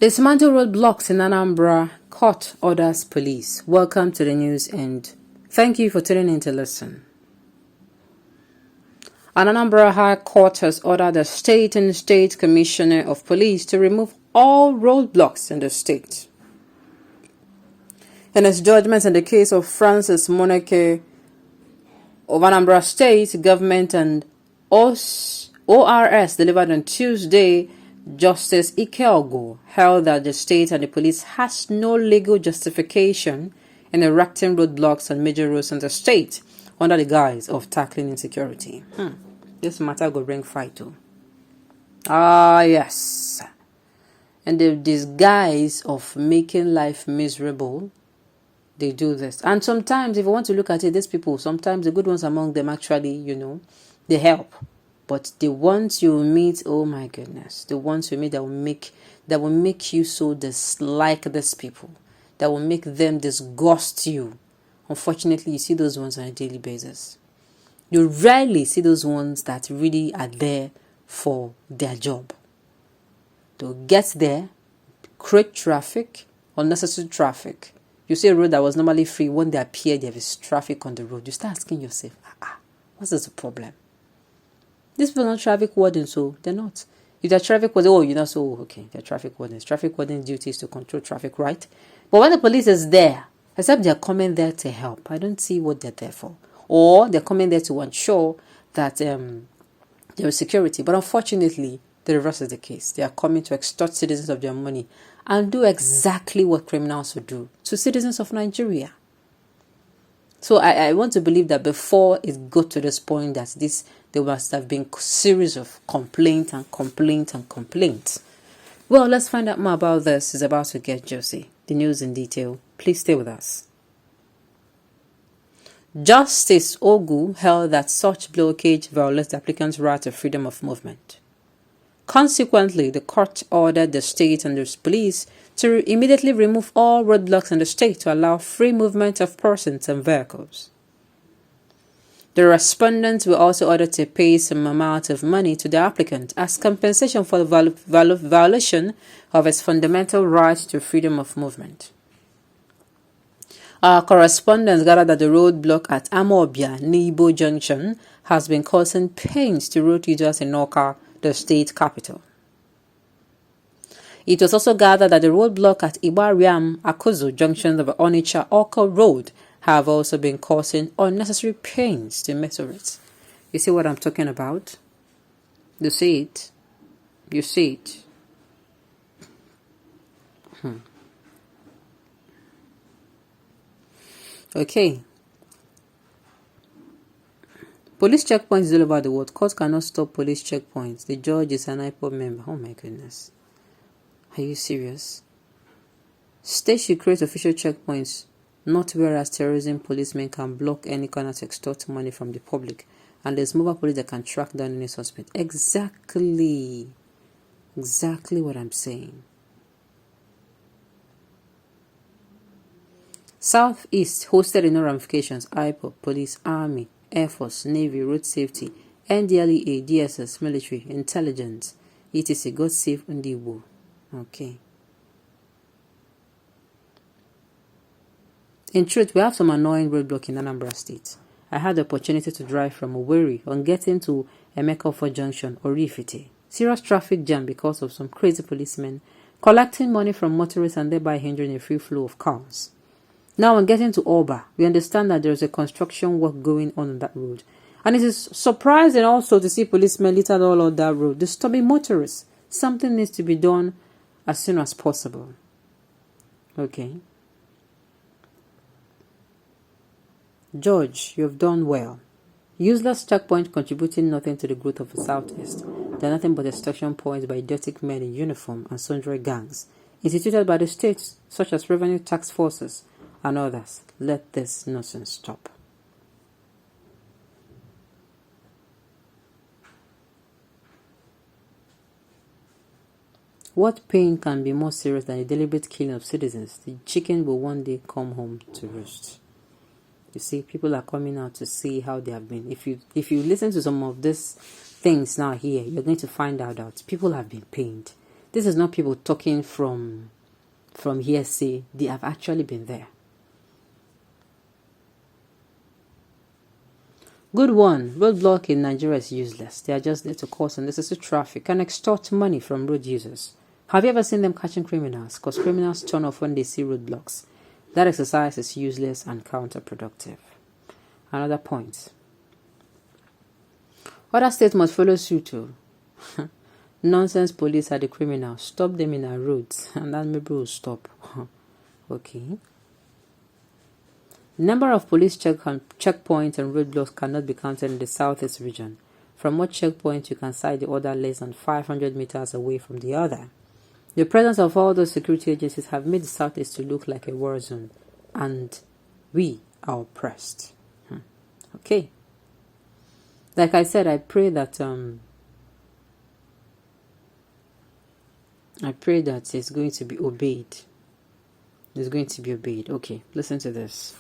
Dismantle roadblocks in Anambra. Court orders police. Welcome to the news and thank you for tuning in to listen. An Anambra High Court has ordered the State and State Commissioner of Police to remove all roadblocks in the state. In his judgment in the case of Francis Moneke of Anambra State Government and ORS delivered on Tuesday, Justice Ikeogo held that the state and the police has no legal justification in erecting roadblocks on major roads in the state under the guise of tackling insecurity. This matter go bring fight too. Yes. In the disguise of making life miserable, they do this. And sometimes, if you want to look at it, these people, sometimes the good ones among them actually, they help. But the ones you meet, oh my goodness, the ones you meet that will make you so dislike these people, that will make them disgust you. Unfortunately, you see those ones on a daily basis. You rarely see those ones that really are there for their job. They'll get there, create traffic, unnecessary traffic. You see a road that was normally free, when they appear, there is traffic on the road. You start asking yourself, what's the problem? These people are not traffic wardens, so they're not. If they're traffic wardens, you're not so, okay, they're traffic wardens. Traffic wardens' duty is to control traffic, right? But when the police is there, except they're coming there to help, I don't see what they're there for. Or they're coming there to ensure that there is security. But unfortunately, the reverse is the case. They are coming to extort citizens of their money and do exactly what criminals would do to citizens of Nigeria. So I want to believe that before it got to this point that there must have been a series of complaint. Well, let's find out more about this. It's about to get juicy. The news in detail. Please stay with us. Justice Ogu held that such blockage violates the applicant's right to freedom of movement. Consequently, the court ordered the state and the police to immediately remove all roadblocks in the state to allow free movement of persons and vehicles. The respondents were also ordered to pay some amount of money to the applicant as compensation for the violation of his fundamental right to freedom of movement. Our correspondents gathered that the roadblock at Amobia, Nibo Junction, has been causing pains to road users in Awka, the state capital. It was also gathered that the roadblock at Ibariam Akuzu junction of Onitsha Awka Road have also been causing unnecessary pains to motorists. You see what I'm talking about? You see it? You see it? Okay. Police checkpoints all over the world. Court cannot stop police checkpoints. The judge is an IPOB member. Oh my goodness. Are you serious? States should create official checkpoints, not whereas terrorism policemen can block any corner to extort money from the public, and there's mobile police that can track down any suspect. Exactly what I'm saying. Southeast hosted in no ramifications: IPOB, police, army, Air Force, Navy, road safety, NDLEA, DSS, military, intelligence, etc. God save Ndibo. Okay. In truth, we have some annoying roadblock in Anambra State. I had the opportunity to drive from Owerri on getting to Emekofo Junction or Rifite. Serious traffic jam because of some crazy policemen collecting money from motorists and thereby hindering a free flow of cars. Now, on getting to Oba, we understand that there is a construction work going on that road. And it is surprising also to see policemen littered all on that road, disturbing motorists. Something needs to be done as soon as possible. Okay. George, you have done well. Useless checkpoint contributing nothing to the growth of the Southeast. They are nothing but extortion points by idiotic men in uniform and sundry gangs, instituted by the states such as revenue tax forces and others. Let this nonsense stop. What pain can be more serious than a deliberate killing of citizens? The chicken will one day come home to roost. You see, people are coming out to see how they have been. If you listen to some of these things now here, you're going to find out that people have been pained. This is not people talking from hearsay. They have actually been there. Good one. Roadblock in Nigeria is useless. They are just there to cause unnecessary traffic and extort money from road users. Have you ever seen them catching criminals? Because criminals turn off when they see roadblocks. That exercise is useless and counterproductive. Another point. Other states must follow suit too. Nonsense police are the criminals. Stop them in our roads and that maybe will stop. Okay. Number of police checkpoints and roadblocks cannot be counted in the southeast region. From what checkpoint you can sight the other less than 500 meters away from the other. The presence of all those security agencies have made the southeast to look like a war zone, and we are oppressed. Okay. Like I said, I pray that it's going to be obeyed. It's going to be obeyed. Okay, listen to this.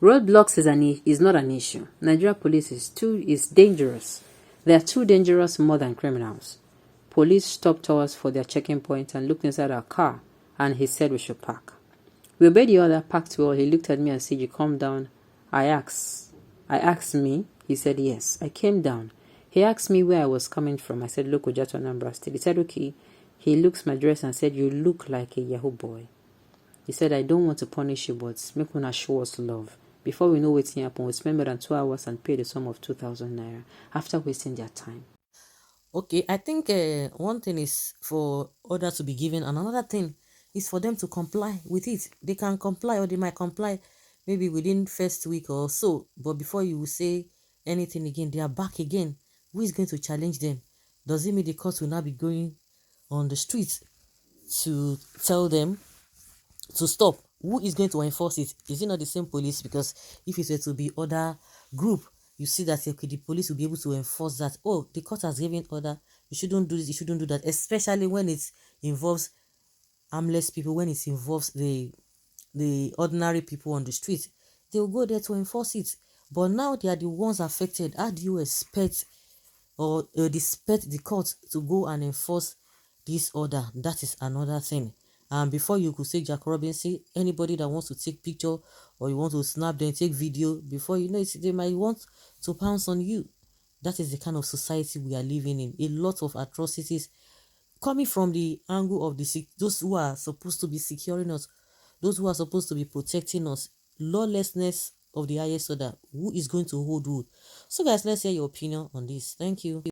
Roadblocks is not an issue. Nigeria police is dangerous. They are too dangerous more than criminals. Police stopped us for their checking point and looked inside our car, and he said we should park. We obeyed the order, parked well. He looked at me and said, "You calm down." I asked me. He said, "Yes." I came down. He asked me where I was coming from. I said, "Local Jato Anambra State." He said, "Okay." He looked my dress and said, "You look like a Yahoo boy." He said, "I don't want to punish you, but make una show us love." Before we know what's happened, we spent more than 2 hours and paid a sum of 2,000 naira after wasting their time. Okay, I think one thing is for order to be given, and another thing is for them to comply with it. They can comply, or they might comply maybe within first week or so, but before you will say anything again, they are back again. Who is going to challenge them? Does it mean the court will now be going on the streets to tell them to stop? Who is going to enforce it? Is it not the same police? Because if it were to be other group, you see that okay, the police will be able to enforce that. Oh, the court has given order, you shouldn't do this, you shouldn't do that, especially when it involves harmless people, when it involves the ordinary people on the street. They will go there to enforce it. But now they are the ones affected. How do you expect or expect the court to go and enforce this order? That is another thing. And before you could say Jack Robinson, anybody that wants to take picture or you want to snap them, take video, before you know it, they might want to pounce on you. That is the kind of society we are living in. A lot of atrocities coming from the angle of those who are supposed to be securing us, those who are supposed to be protecting us. Lawlessness of the highest order. Who is going to hold who? So guys, let's hear your opinion on this. Thank you.